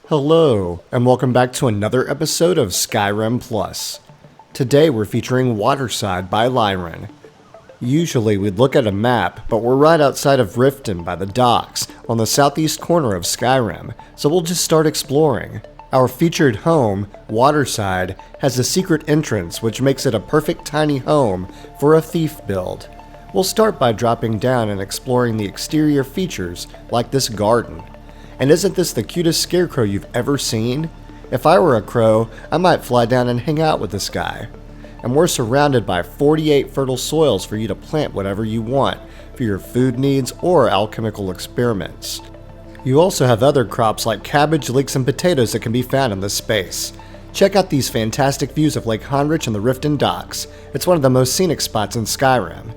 Hello, and welcome back to another episode of Skyrim Plus. Today we're featuring Waterside by Lierin. Usually we'd look at a map, but we're right outside of Riften by the docks, on the southeast corner of Skyrim, so we'll just start exploring. Our featured home, Waterside, has a secret entrance which makes it a perfect tiny home for a thief build. We'll start by dropping down and exploring the exterior features, like this garden. And isn't this the cutest scarecrow you've ever seen? If I were a crow, I might fly down and hang out with this guy. And we're surrounded by 48 fertile soils for you to plant whatever you want for your food needs or alchemical experiments. You also have other crops like cabbage, leeks, and potatoes that can be found in this space. Check out these fantastic views of Lake Honrich and the Riften Docks. It's one of the most scenic spots in Skyrim.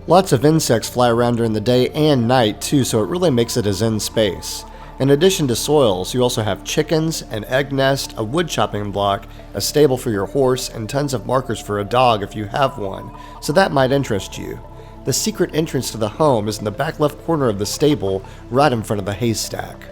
Lots of insects fly around during the day and night too, so it really makes it a zen space. In addition to soils, you also have chickens, an egg nest, a woodchopping block, a stable for your horse, and tons of markers for a dog if you have one, so that might interest you. The secret entrance to the home is in the back left corner of the stable, right in front of the haystack.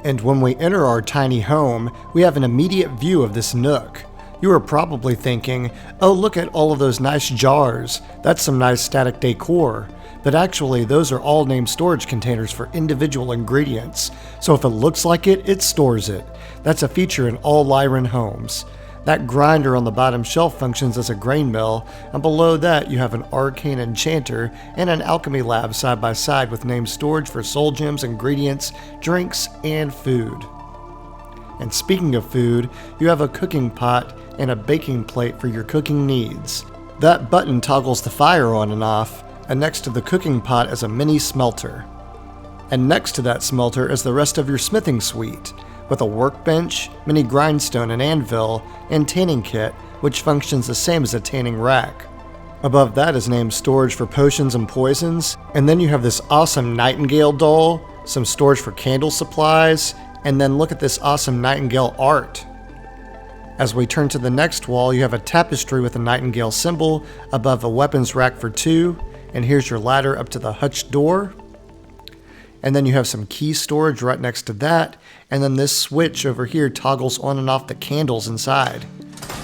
And when we enter our tiny home, we have an immediate view of this nook. You are probably thinking, oh, look at all of those nice jars, that's some nice static decor. But actually, those are all named storage containers for individual ingredients, so if it looks like it, it stores it. That's a feature in all Lierin homes. That grinder on the bottom shelf functions as a grain mill, and below that you have an arcane enchanter and an alchemy lab side by side with named storage for soul gems, ingredients, drinks, and food. And speaking of food, you have a cooking pot and a baking plate for your cooking needs. That button toggles the fire on and off, and next to the cooking pot is a mini smelter. And next to that smelter is the rest of your smithing suite, with a workbench, mini grindstone and anvil, and tanning kit, which functions the same as a tanning rack. Above that is named storage for potions and poisons, and then you have this awesome nightingale doll, some storage for candle supplies, and then look at this awesome nightingale art. As we turn to the next wall, you have a tapestry with a nightingale symbol above a weapons rack for 2, and here's your ladder up to the hutch door. And then you have some key storage right next to that, and then this switch over here toggles on and off the candles inside.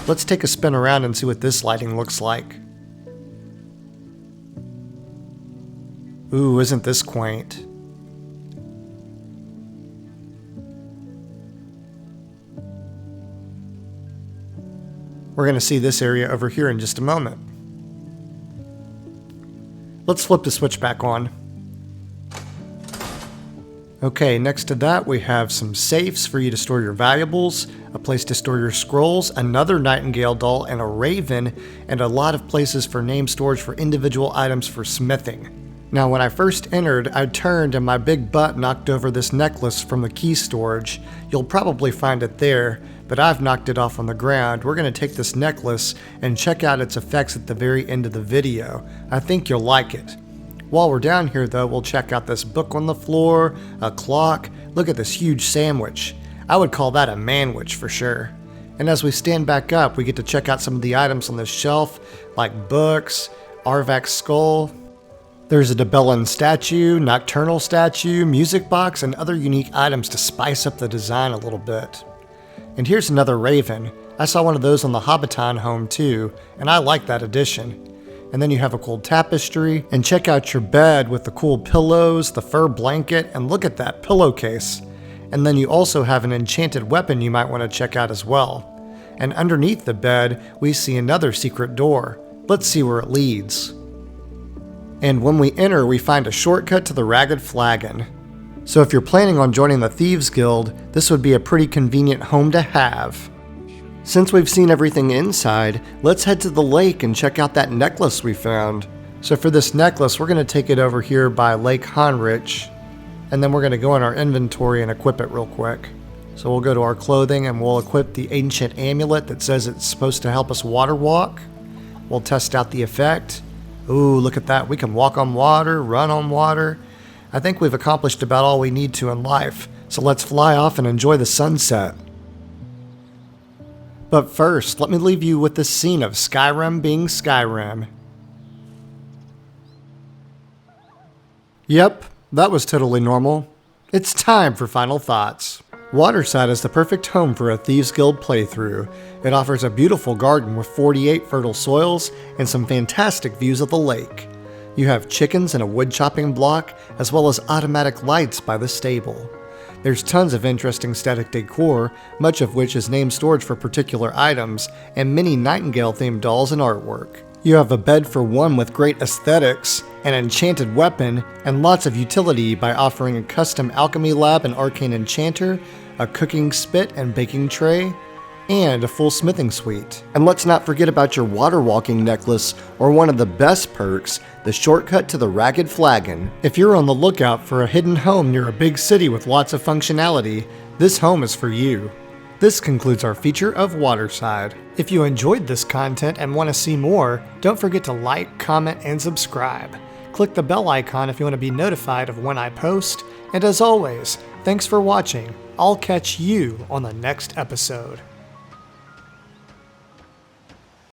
Let's take a spin around and see what this lighting looks like. Ooh, isn't this quaint? We're going to see this area over here in just a moment. Let's flip the switch back on. Okay, next to that we have some safes for you to store your valuables, a place to store your scrolls, another nightingale doll and a raven, and a lot of places for name storage for individual items for smithing. Now when I first entered, I turned and my big butt knocked over this necklace from the key storage. You'll probably find it there, but I've knocked it off on the ground. We're going to take this necklace and check out its effects at the very end of the video. I think you'll like it. While we're down here though, we'll check out this book on the floor, a clock, look at this huge sandwich. I would call that a manwich for sure. And as we stand back up, we get to check out some of the items on this shelf, like books, Arvak's skull. There's a Debellan statue, nocturnal statue, music box, and other unique items to spice up the design a little bit. And here's another raven. I saw one of those on the Hobbiton home too, and I like that addition. And then you have a cool tapestry, and check out your bed with the cool pillows, the fur blanket, and look at that pillowcase. And then you also have an enchanted weapon you might want to check out as well. And underneath the bed, we see another secret door. Let's see where it leads. And when we enter, we find a shortcut to the Ragged Flaggon. So if you're planning on joining the Thieves Guild, this would be a pretty convenient home to have. Since we've seen everything inside, let's head to the lake and check out that necklace we found. So for this necklace, we're going to take it over here by Lake Honrich, and then we're going to go in our inventory and equip it real quick. So we'll go to our clothing and we'll equip the ancient amulet that says it's supposed to help us water walk. We'll test out the effect. Ooh, look at that. We can walk on water, run on water. I think we've accomplished about all we need to in life, so let's fly off and enjoy the sunset. But first, let me leave you with the scene of Skyrim being Skyrim. Yep, that was totally normal. It's time for final thoughts. Waterside is the perfect home for a Thieves Guild playthrough. It offers a beautiful garden with 48 fertile soils and some fantastic views of the lake. You have chickens and a woodchopping block, as well as automatic lights by the stable. There's tons of interesting static decor, much of which is named storage for particular items, and many Nightingale-themed dolls and artwork. You have a bed for one with great aesthetics, an enchanted weapon, and lots of utility by offering a custom alchemy lab and arcane enchanter, a cooking spit and baking tray, and a full smithing suite. And let's not forget about your waterwalking necklace, or one of the best perks, the shortcut to the Ragged Flaggon. If you're on the lookout for a hidden home near a big city with lots of functionality, this home is for you. This concludes our feature of Waterside. If you enjoyed this content and want to see more, don't forget to like, comment, and subscribe. Click the bell icon if you want to be notified of when I post, and as always, thanks for watching. I'll catch you on the next episode.